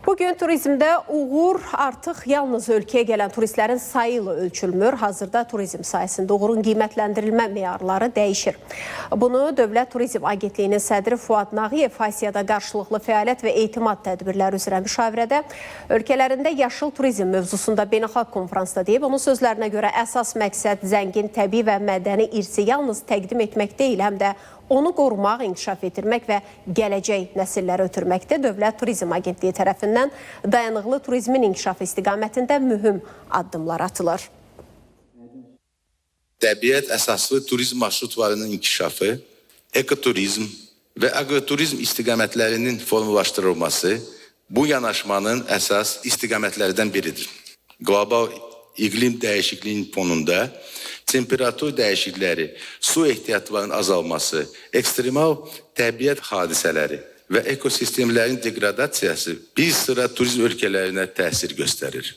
Bugün turizmdə uğur artıq yalnız ölkəyə gələn turistlərin sayı ilə ölçülmür. Hazırda turizm sayəsində uğurun qiymətləndirilmə meyarları dəyişir. Bunu Dövlət Turizm Agentliyinin sədri Fuad Nağıyev Asiyada qarşılıqlı fəaliyyət və etimad tədbirləri üzrə müşavirədə ölkələrində yaşıl turizm mövzusunda beynəlxalq konferansda deyib. Onun sözlərinə görə əsas məqsəd zəngin təbii və mədəni irsi yalnız təqdim etmək deyil, həm də onu qorumaq, inkişaf etdirmək və gələcək nəsillərə ötürməkdə. Dövlət Turizm Agentliyi tərəfindən dayanıqlı turizmin inkişafı istiqamətində mühüm addımlar atılır. Təbiət əsaslı turizm marşrutlarının inkişafı, ekoturizm və agroturizm istiqamətlərinin formalaşdırılması bu yanaşmanın əsas istiqamətlərdən biridir. Qlobal iqlim dəyişikliyinin fonunda temperatur dəyişiklikləri, su ehtiyatlarının azalması, ekstremal təbiət hadisələri və ekosistemlərin degradasiyası bir sıra turizm ölkələrinə təsir göstərir.